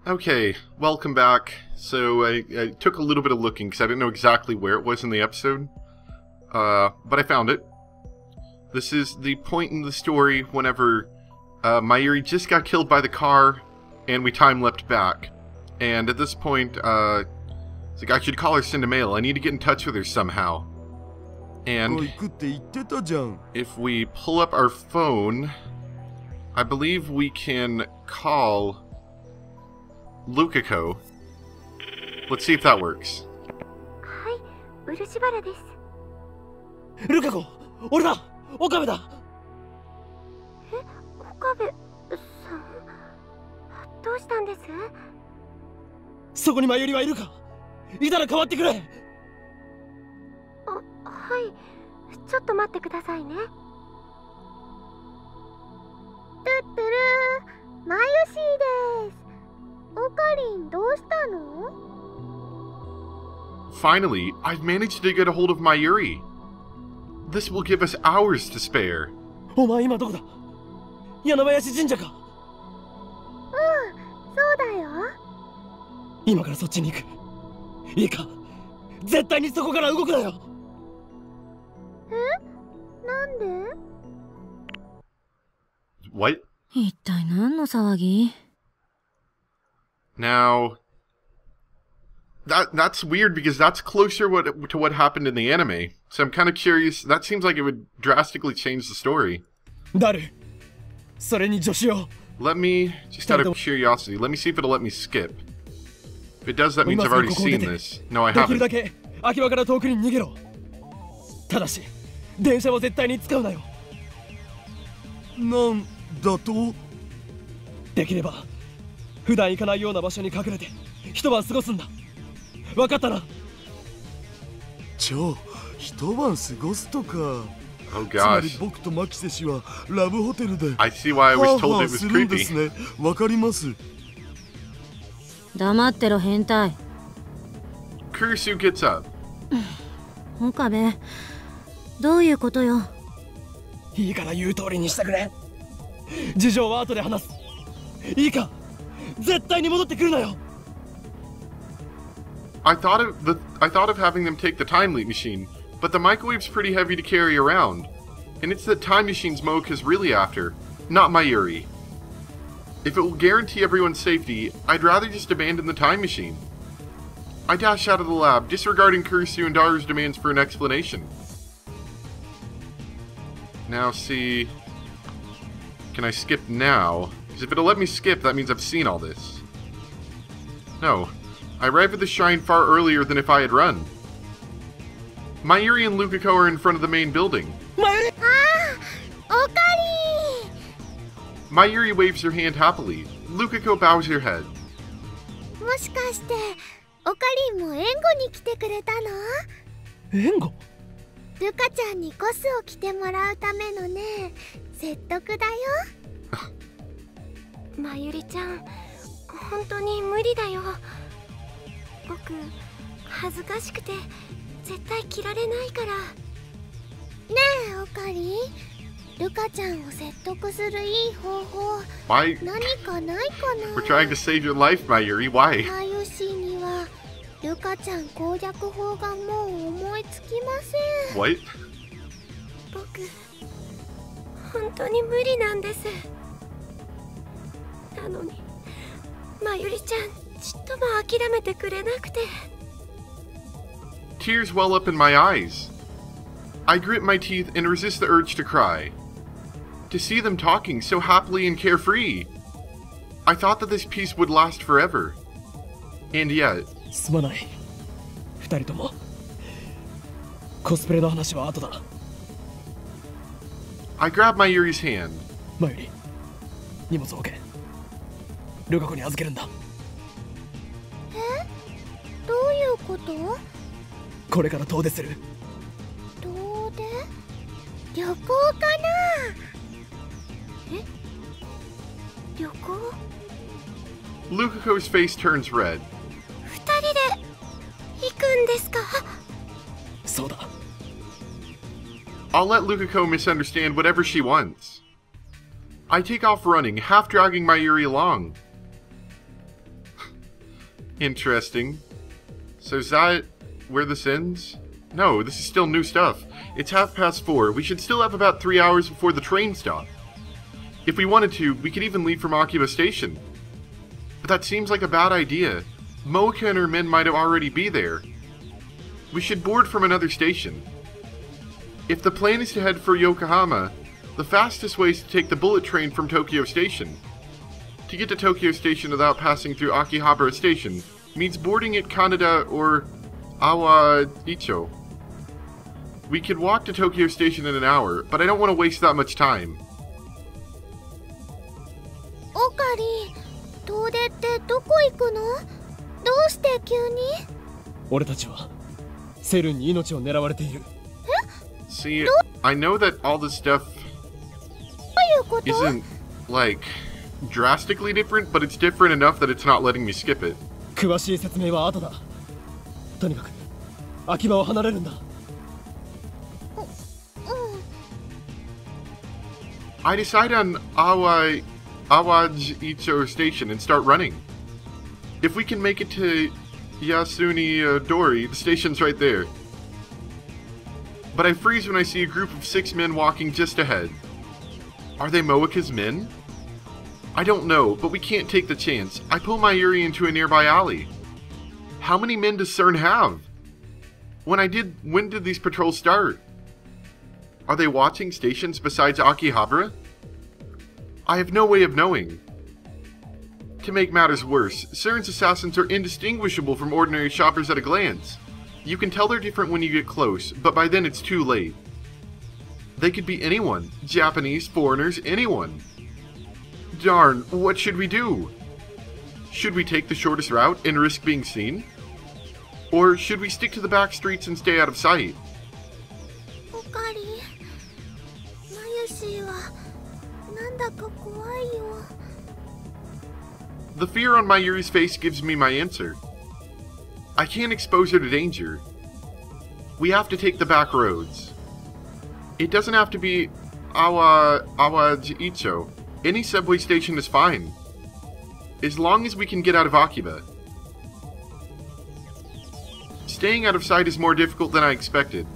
Okay, welcome back. So I took a little bit of looking because I didn't know exactly where it was in the episode. But I found it. This is the point in the story whenever Mayuri just got killed by the car and we time-leapt back. And at this point, it's like, I should call her, send a mail. I need to get in touch with her somehow. And if we pull up our phone, I believe we can call Lukako. Let's see if that works. Hi, Urushibara desu. Lukako, ore da. Okabe da. Okabe-san. どうしたんです？そこにMayuriはいるか？いたら代わってくれ。はい。ちょっと待ってくださいね。トゥットゥルー、マユシーです。オカリン、どうしたの？ Finally, I've managed to get a hold of Mayuri. This will give us hours to spare. お前今どこだ？柳林神社か？そうだよ。今からそっちに行く。いいか？絶対にそこから動くなよ。なんで？ What? 一体何の騒ぎ？ Now, that's weird because that's closer to what happened in the anime. So I'm kind of curious. That seems like it would drastically change the story. ダル、それに助手を。 Let me, just out of curiosity, let me see if it'll let me skip. If it does, that means I've already seen this. No, I できる haven't. だけ秋葉から遠くに逃げろ。ただし、電車は絶対に使うなよ。なんだと？できれば普段行かないような場所に隠れて一晩過ごすんだ。分かったな。じゃあ一晩過ごすとか。Oh つまり gosh. 僕とマキセ氏はラブホテルで I see why I was told ハーハ it ー was するんです creepy. ね。わかります。黙ってろ変態。 Kurisu gets up. 岡部、どういうことよ？いいから言う通りにしてくれ。事情は後で話す。いいか？絶対に戻ってくるなよ。I thought of having them take the time leap machine, but the microwave's pretty heavy to carry around. And it's the time machine's Mocha's really after, not Mayuri. If it will guarantee everyone's safety, I'd rather just abandon the time machine. I dash out of the lab, disregarding Kurisu and Daru's demands for an explanation. Now see... Can I skip now? Because if it'll let me skip, that means I've seen all this. No. I arrived at the shrine far earlier than if I had run. Mayuri and Lukako are in front of the main building. Mayuri! Okarin! Mayuri waves her hand happily. Lukako bows her head. もしかしてオカリンも援護に来てくれたの？援護？ルカちゃんにコスを着てもらうためのね、説得だよ。まゆりちゃん、本当に無理だよ。僕、恥ずかしくて絶対着られないから。ねえ、オカリン、ルカちゃんを説得するいい方法、 Why? 何かないかな？ We're trying to save your life, Mayuri. Why? マユシーにはルカちゃん攻略法がもう思いつきません。 What? 僕、本当に無理なんです。なのに、まゆりちゃん、ちっとも諦めてくれなくて。 Tears well up in my eyes. I grit my teeth and resist the urge to cry. To see them talking so happily and carefree. I thought that this peace would last forever. And yet... すまない。二人とも。コスプレの話は後だ。I grab Mayuri's hand. マユリ、荷物を置け。ルカ子に預けるんだ。どういうこと？これから遠出する。遠出？旅行かな？え？旅行？ Lukako's face turns red. 二人で行くんですか？そうだ。 I'll let Lukako misunderstand whatever she wants. I take off running, half dragging Mayuri along. Interesting. So is that where this ends? No, this is still new stuff. It's 4:30. We should still have about 3 hours before the train stop. If we wanted to, we could even leave from Akiba Station. But that seems like a bad idea. Moeka and her men might already be there. We should board from another station. If the plan is to head for Yokohama, the fastest way is to take the bullet train from Tokyo Station. To get to Tokyo Station without passing through Akihabara Station means boarding at Kaneda or Awaicho. We could walk to Tokyo Station in an hour, but I don't want to waste that much time. オカリン、遠出ってどこ行くの？どうして急に？俺たちはセルンに命を狙われている。See, I know that all this stuff isn't, like, drastically different, but it's different enough that it's not letting me skip it. 詳しい説明は後だ。とにかく秋葉を離れるんだ。I decide on Awaicho Station and start running. If we can make it to Yasuni Dori, the station's right there. But I freeze when I see a group of 6 men walking just ahead. Are they Moeka's men? I don't know, but we can't take the chance. I pull Mayuri into a nearby alley. How many men does CERN have? When did these patrols start? Are they watching stations besides Akihabara? I have no way of knowing. To make matters worse, CERN's assassins are indistinguishable from ordinary shoppers at a glance. You can tell they're different when you get close, but by then it's too late. They could be anyone. Japanese, foreigners, anyone. Darn, what should we do? Should we take the shortest route and risk being seen? Or should we stick to the back streets and stay out of sight? オカリン、マユシーはなんだか怖いよ。 The fear on Mayuri's face gives me my answer. I can't expose her to danger. We have to take the back roads. It doesn't have to be Awaicho. Any subway station is fine. As long as we can get out of Akiba. Staying out of sight is more difficult than I expected.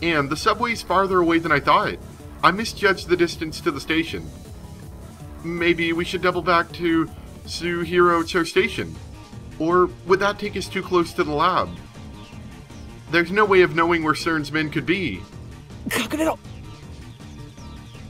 And the subway is farther away than I thought. I misjudged the distance to the station. Maybe we should double back to Suhirocho Station. Or would that take us too close to the lab? There's no way of knowing where CERN's men could be. 隠れろ。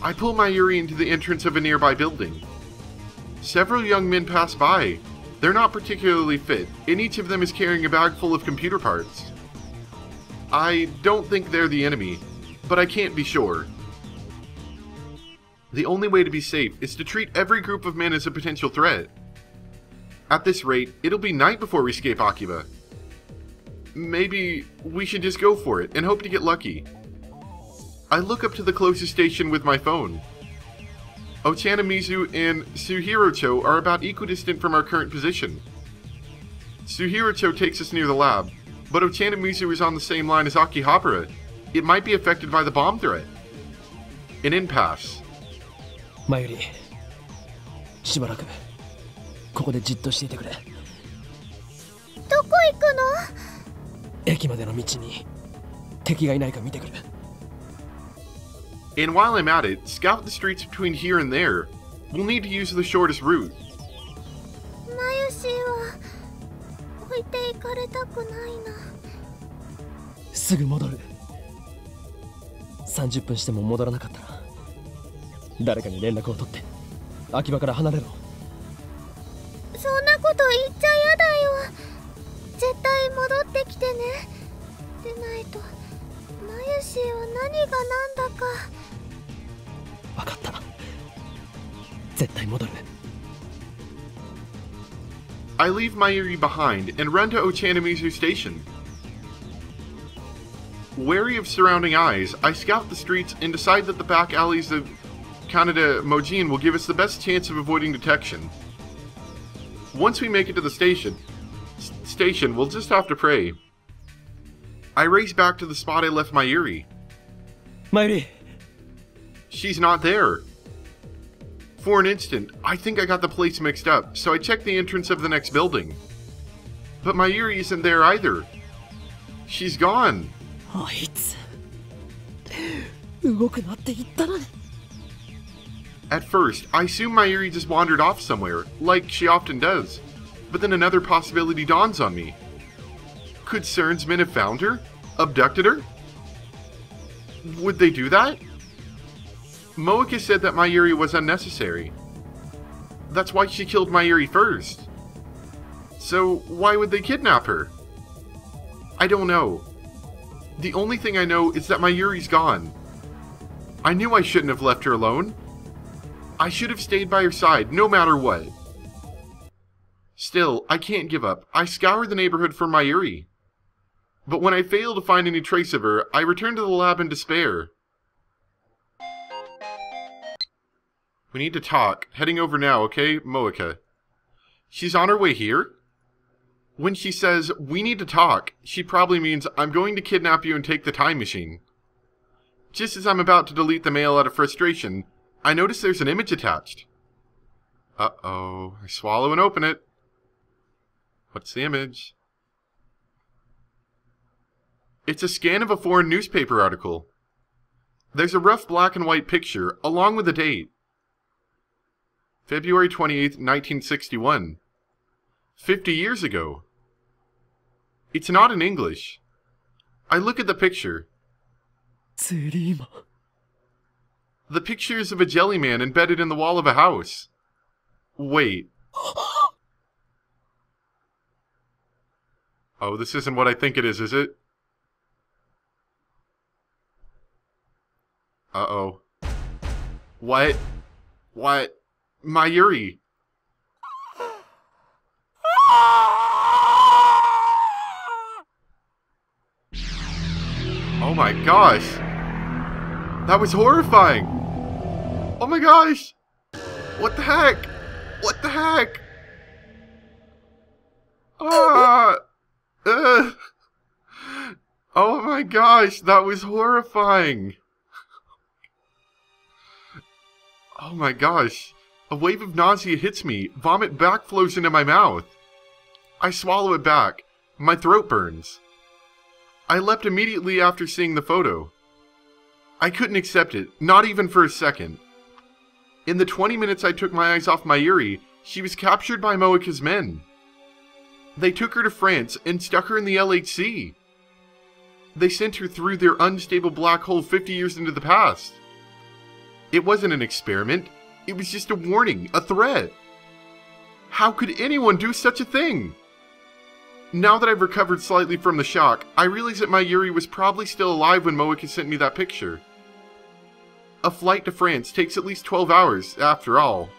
I pull Mayuri into the entrance of a nearby building. Several young men pass by. They're not particularly fit, and each of them is carrying a bag full of computer parts. I don't think they're the enemy, but I can't be sure. The only way to be safe is to treat every group of men as a potential threat. At this rate, it'll be night before we escape Akiba. Maybe we should just go for it and hope to get lucky. I look up to the closest station with my phone. Ochanamizu and Suhirocho are about equidistant from our current position. Suhirocho takes us near the lab, but Ochanamizu is on the same line as Akihabara. It might be affected by the bomb threat. An impasse. マユリ、しばらくここでじっとしていてくれ。どこ行くの？駅までの道に敵がいないか見てくる。 And while I'm at it, scout the streets between here and there. We'll need to use the shortest route. マユシーは置いていかれたくないな。すぐ戻る。30分しても戻らなかったら誰かに連絡を取って秋葉から離れろ。そんなこと言っちゃやだよ。絶対戻ってきてね。でないとマユシーは何が何だか。 分かった。絶対戻る。 I leave Mayuri behind and run to Ochanamizu Station. Wary of surrounding eyes, I scout the streets and decide that the back alleys of Kaneda Mojin will give us the best chance of avoiding detection. Once we make it to the station, we'll just have to pray. I race back to the spot I left Mayuri. マユリ、 She's not there. For an instant, I think I got the place mixed up, so I check the entrance of the next building. But Mayuri isn't there either. She's gone. あいつ動くなって言ったのに。 At first, I assume Mayuri just wandered off somewhere, like she often does. But then another possibility dawns on me. Could CERN's men have found her? Abducted her? Would they do that? Moeka said that Mayuri was unnecessary. That's why she killed Mayuri first. So why would they kidnap her? I don't know. The only thing I know is that Mayuri's gone. I knew I shouldn't have left her alone. I should have stayed by her side, no matter what. Still, I can't give up. I scour the neighborhood for Mayuri. But when I fail to find any trace of her, I return to the lab in despair. We need to talk. Heading over now, okay, Moeka? She's on her way here? When she says, we need to talk, she probably means I'm going to kidnap you and take the time machine. Just as I'm about to delete the mail out of frustration, I notice there's an image attached. Uh-oh. I swallow and open it. What's the image? It's a scan of a foreign newspaper article. There's a rough black and white picture, along with a date. February 28th, 1961. 50 years ago. It's not in English. I look at the picture. 釣り魔 The picture is of a jelly man embedded in the wall of a house. Wait. Oh, this isn't what I think it is it? Uh-oh. What? What? Mayuri. Oh my gosh. That was horrifying. Oh my gosh. What the heck? What the heck? Oh my gosh, that was horrifying. Oh my gosh. A wave of nausea hits me. Vomit backflows into my mouth. I swallow it back. My throat burns. I leapt immediately after seeing the photo. I couldn't accept it, not even for a second. In the 20 minutes I took my eyes off Mayuri, she was captured by Moeka's men. They took her to France and stuck her in the LHC. They sent her through their unstable black hole 50 years into the past. It wasn't an experiment. It was just a warning, a threat. How could anyone do such a thing? Now that I've recovered slightly from the shock, I realize that Mayuri was probably still alive when Moeka sent me that picture. A flight to France takes at least 12 hours, after all.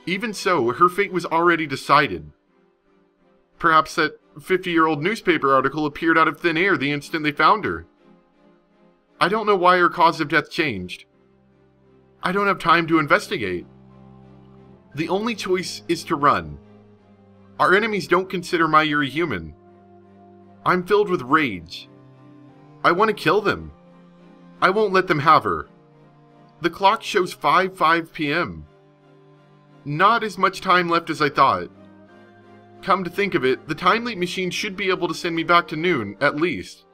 Even so, her fate was already decided. Perhaps that 50-year-old newspaper article appeared out of thin air the instant they found her. I don't know why her cause of death changed. I don't have time to investigate. The only choice is to run. Our enemies don't consider Mayuri human. I'm filled with rage. I want to kill them. I won't let them have her. The clock shows 5:05 p.m. Not as much time left as I thought. Come to think of it, the time leap machine should be able to send me back to noon, at least.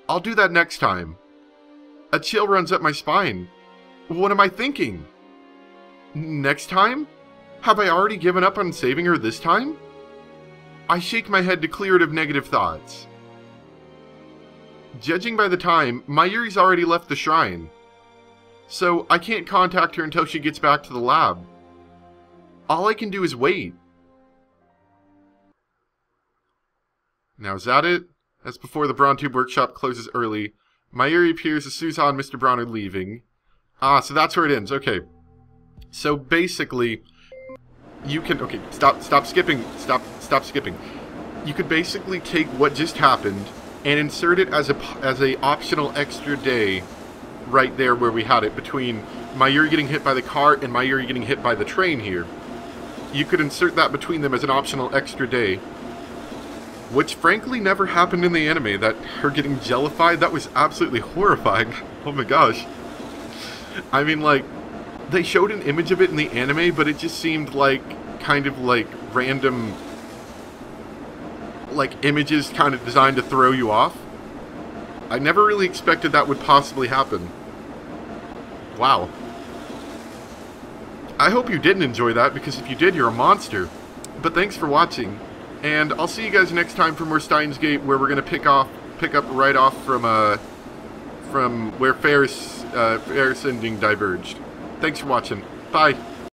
I'll do that next time. A chill runs up my spine. What am I thinking? Next time? Have I already given up on saving her this time? I shake my head to clear it of negative thoughts. Judging by the time, Mayuri's already left the shrine. So I can't contact her until she gets back to the lab. All I can do is wait. Now is that it? That's before the Braun Tube Workshop closes early. Mayuri appears as Susan and Mr. Braun are leaving. Ah, so that's where it ends. Okay. So basically, you can... Okay, stop skipping. Stop skipping. You could basically take what just happened and insert it as a optional extra day right there where we had it, between Mayuri getting hit by the car and Mayuri getting hit by the train here. You could insert that between them as an optional extra day, which frankly never happened in the anime. That her getting jellified, that was absolutely horrifying. Oh my gosh. I mean, like, they showed an image of it in the anime, but it just seemed like kind of like random like, images kind of designed to throw you off. I never really expected that would possibly happen. Wow. I hope you didn't enjoy that, because if you did, you're a monster. But thanks for watching, and I'll see you guys next time for more Steins Gate, where we're gonna pick up right off from where Ferris ending diverged. Thanks for watching. Bye.